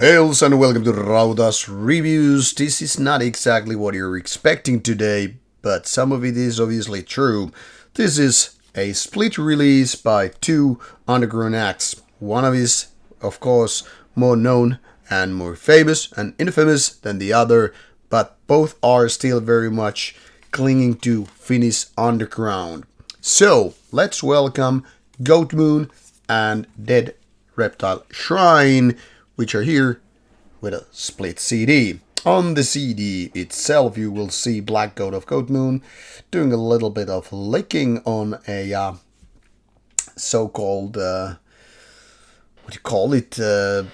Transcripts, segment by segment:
Hails and welcome to Rauta's Reviews. This is not exactly what you're expecting today, but some of it is obviously true. This is a split release by two underground acts. One of is, of course, more known and more famous and infamous than the other, but both are still very much clinging to Finnish underground. So, let's welcome Goatmoon and Dead Reptile Shrine, which are here with a split CD. On the CD itself, you will see Black Goat of Goatmoon doing a little bit of licking on a so-called, what do you call it, the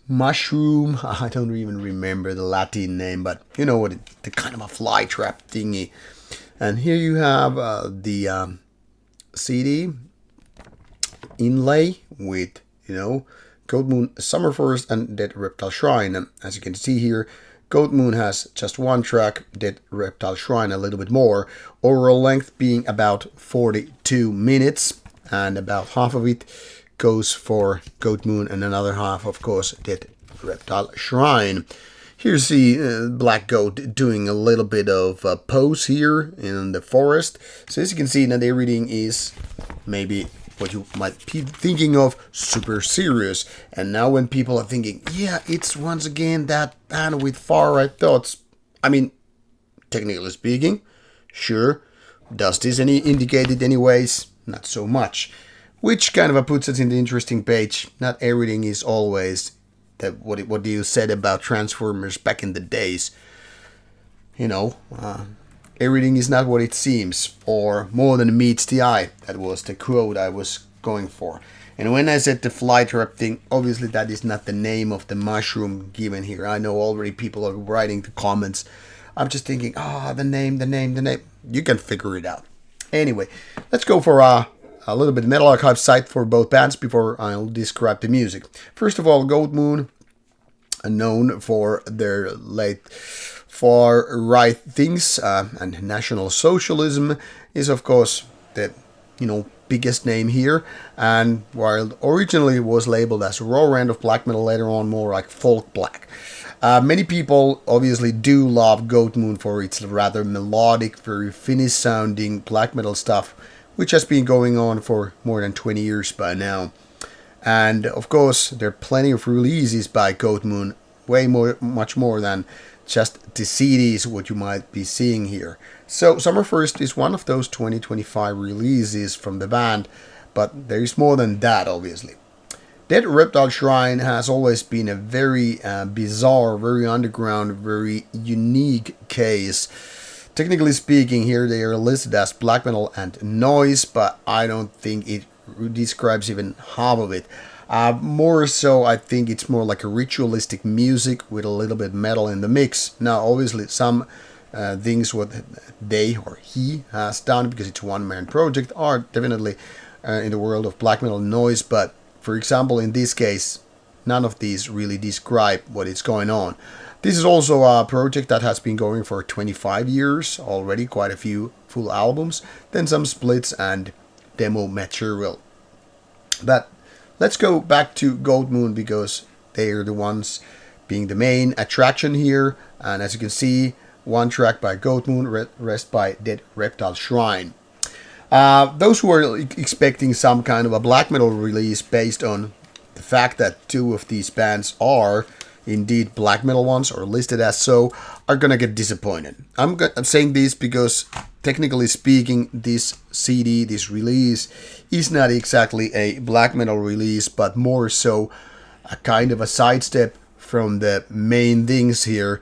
mushroom. I don't even remember the Latin name, but you know what, the kind of a fly trap thingy. And here you have the CD inlay with, Goatmoon, Summerforest, and Dead Reptile Shrine. And as you can see here, Goatmoon has just one track, Dead Reptile Shrine a little bit more, overall length being about 42 minutes, and about half of it goes for Goatmoon, and another half, of course, Dead Reptile Shrine. Here's the Black Goat doing a little bit of a pose here in the forest. So as you can see, now everything is maybe what you might be thinking of, super serious. And now when people are thinking, yeah, it's once again that band with far right thoughts. I mean, technically speaking, sure. Does this indicate it anyways? Not so much. Which kind of puts us in the interesting page. Not everything is always that what you said about Transformers back in the days. Everything is not what it seems, or more than meets the eye. That was the quote I was going for. And when I said the fly trap thing, obviously that is not the name of the mushroom given here. I know already people are writing the comments. I'm just thinking, the name. You can figure it out. Anyway, let's go for a little bit Metal Archive site for both bands before I'll describe the music. First of all, Goatmoon, known for their late far-right things and National Socialism, is of course the biggest name here, and while originally was labeled as raw end of black metal, later on more like folk black. Many people obviously do love Goatmoon for its rather melodic, very Finnish sounding black metal stuff, which has been going on for more than 20 years by now. And of course there are plenty of releases by Goatmoon, much more than just the CDs what you might be seeing here. So Summerforest is one of those 2025 releases from the band, but there is more than that obviously. Dead Reptile Shrine has always been a very bizarre, very underground, very unique case. Technically speaking, here they are listed as black metal and noise, but I don't think it describes even half of it. More so, I think it's more like a ritualistic music with a little bit metal in the mix. Now, obviously, some things what they or he has done, because it's a one-man project, are definitely in the world of black metal noise. But, for example, in this case, none of these really describe what is going on. This is also a project that has been going for 25 years already, quite a few full albums, then some splits and demo material. But let's go back to Goatmoon, because they are the ones being the main attraction here. And as you can see, one track by Goatmoon, rest by Dead Reptile Shrine. Those who are expecting some kind of a black metal release based on the fact that two of these bands are indeed black metal ones, or listed as so, are gonna get disappointed. I'm saying this because technically speaking, this CD, this release, is not exactly a black metal release, but more so a kind of a sidestep from the main things here,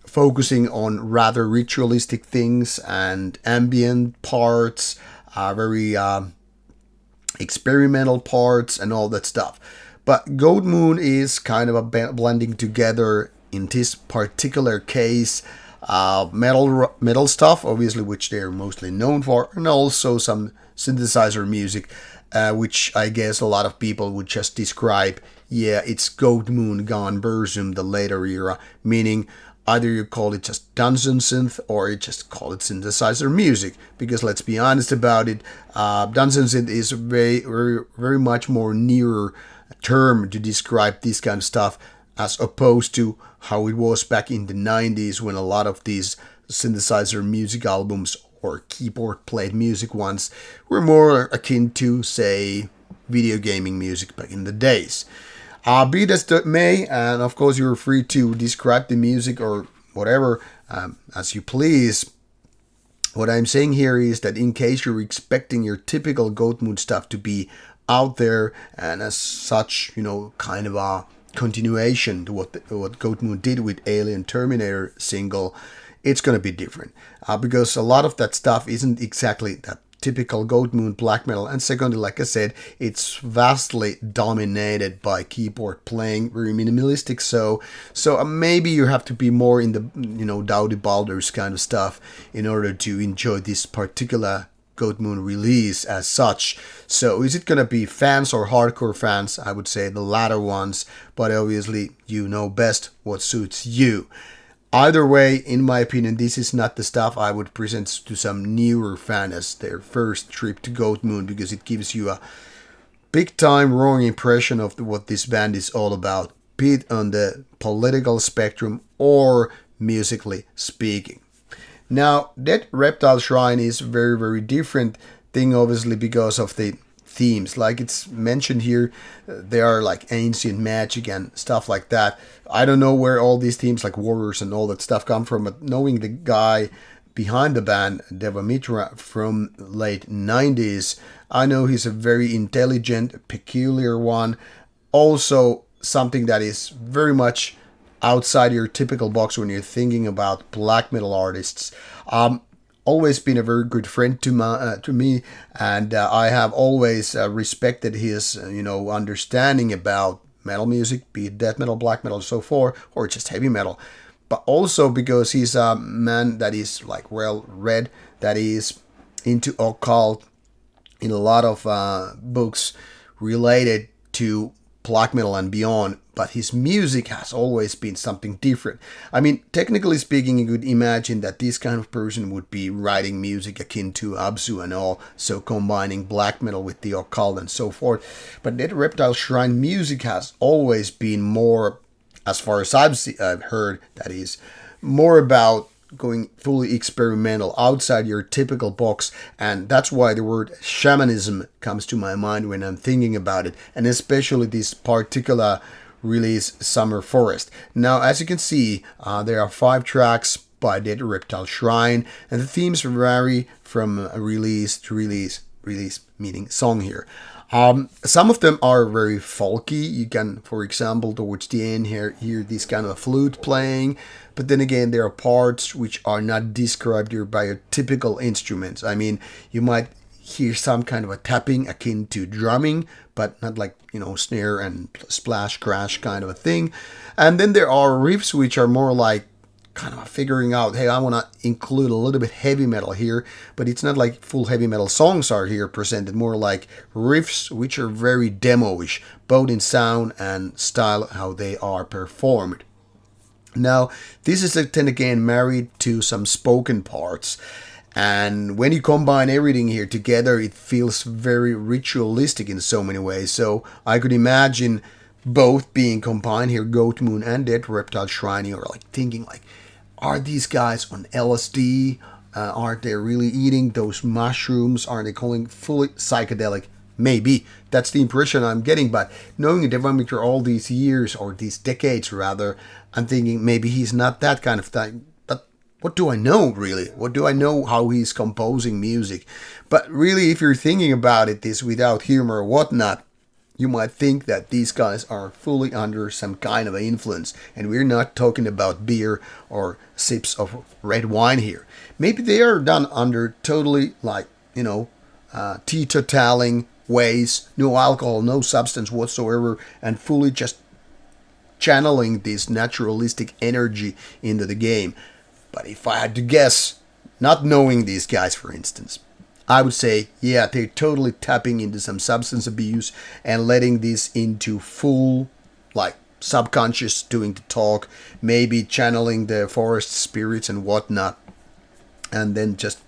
focusing on rather ritualistic things and ambient parts, very experimental parts and all that stuff. But Goatmoon is kind of a blending together in this particular case metal stuff, obviously, which they're mostly known for, and also some synthesizer music, which I guess a lot of people would just describe, it's Goatmoon gone Burzum, the later era, meaning either you call it just Dungeon Synth or you just call it synthesizer music, because let's be honest about it, Dungeon Synth is very, very, very much more nearer term to describe this kind of stuff, as opposed to how it was back in the 90s when a lot of these synthesizer music albums or keyboard played music ones were more akin to, say, video gaming music back in the days. Be it as it may, and of course you're free to describe the music or whatever as you please. What I'm saying here is that in case you're expecting your typical Goatmoon stuff to be out there and as such, kind of a continuation to what Goatmoon did with Alien Terminator single, it's going to be different. Because a lot of that stuff isn't exactly that typical Goatmoon black metal, and secondly, like I said, it's vastly dominated by keyboard playing, very minimalistic. So maybe you have to be more in the Dowdy Balders kind of stuff in order to enjoy this particular Goatmoon release as such. So is it gonna be fans or hardcore fans? I would say the latter ones, but obviously you know best what suits you. Either way, in my opinion, this is not the stuff I would present to some newer fan as their first trip to Goatmoon, because it gives you a big time wrong impression of what this band is all about, be it on the political spectrum or musically speaking. Now, that Reptile Shrine is very, very different thing, obviously, because of the themes. Like it's mentioned here, they are like ancient magic and stuff like that. I don't know where all these themes like warriors and all that stuff come from, but knowing the guy behind the band, Devamitra, from late 90s, I know he's a very intelligent, peculiar one. Also, something that is very much outside your typical box when you're thinking about black metal artists. Always been a very good friend to me, and I have always respected his understanding about metal music, be it death metal, black metal, so forth, or just heavy metal. But also because he's a man that is like well read, that is into occult in a lot of books related to black metal and beyond, but his music has always been something different. I mean, technically speaking, you could imagine that this kind of person would be writing music akin to Abzu and all, so combining black metal with the occult and so forth. But that Reptile Shrine music has always been more, as far as I've heard, that is, more about going fully experimental, outside your typical box, and that's why the word shamanism comes to my mind when I'm thinking about it, and especially this particular release, Summerforest. Now, as you can see, there are 5 tracks by Dead Reptile Shrine, and the themes vary from release to release, meaning song here. Some of them are very folky. You can, for example, towards the end here, hear this kind of flute playing. But then again, there are parts which are not described here by your typical instruments. I mean, you might hear some kind of a tapping akin to drumming, but not like, snare and splash crash kind of a thing. And then there are riffs which are more like kind of figuring out, hey, I want to include a little bit heavy metal here, but it's not like full heavy metal songs are here presented, more like riffs which are very demo-ish, both in sound and style, how they are performed. Now, this is then again married to some spoken parts, and when you combine everything here together, it feels very ritualistic in so many ways. So I could imagine both being combined here, Goatmoon and Dead Reptile Shrine, or like thinking like, are these guys on LSD? Are they really eating those mushrooms? Are they calling fully psychedelic? Maybe. That's the impression I'm getting. But knowing Devamitra all these years, or these decades rather, I'm thinking maybe he's not that kind of thing. But what do I know, really? What do I know how he's composing music? But really, if you're thinking about it, this without humor or whatnot, you might think that these guys are fully under some kind of influence, and we're not talking about beer or sips of red wine here. Maybe they are done under totally like, teetotaling ways, no alcohol, no substance whatsoever, and fully just channeling this naturalistic energy into the game. But if I had to guess, not knowing these guys, for instance, I would say, yeah, they're totally tapping into some substance abuse and letting this into full, like, subconscious doing the talk, maybe channeling the forest spirits and whatnot, and then just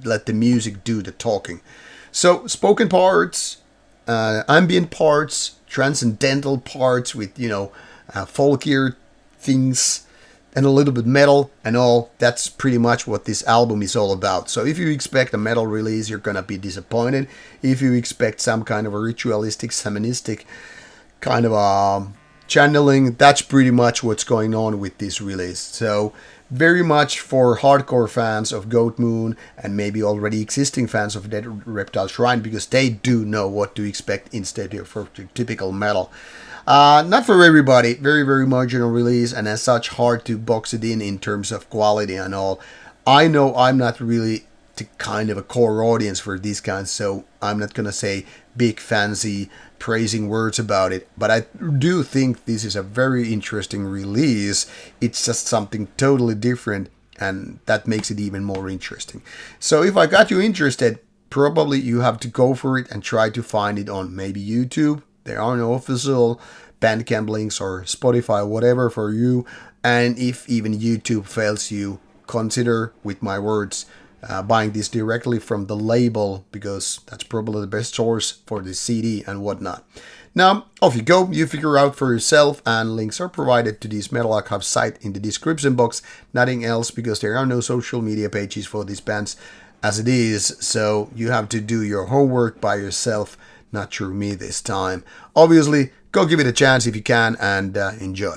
let the music do the talking. So, spoken parts, ambient parts, transcendental parts with, folkier things, and a little bit metal and all. That's pretty much what this album is all about. So if you expect a metal release, you're gonna be disappointed. If you expect some kind of a ritualistic, shamanistic kind of a channeling, that's pretty much what's going on with this release. So very much for hardcore fans of Goatmoon and maybe already existing fans of Dead Reptile Shrine, because they do know what to expect instead of for typical metal. Not for everybody, very, very marginal release, and as such hard to box it in terms of quality and all. I know I'm not really the kind of a core audience for these kinds, so I'm not gonna say big fancy praising words about it, but I do think this is a very interesting release. It's just something totally different, and that makes it even more interesting. So if I got you interested, probably you have to go for it and try to find it on maybe YouTube. There are no official Bandcamp links or Spotify, whatever for you. And if even YouTube fails you, consider, with my words, buying this directly from the label, because that's probably the best source for the CD and whatnot. Now, off you go, you figure out for yourself, and links are provided to this Metal Archive site in the description box. Nothing else, because there are no social media pages for these bands as it is, so you have to do your homework by yourself, not through me this time. Obviously, go give it a chance if you can, and enjoy.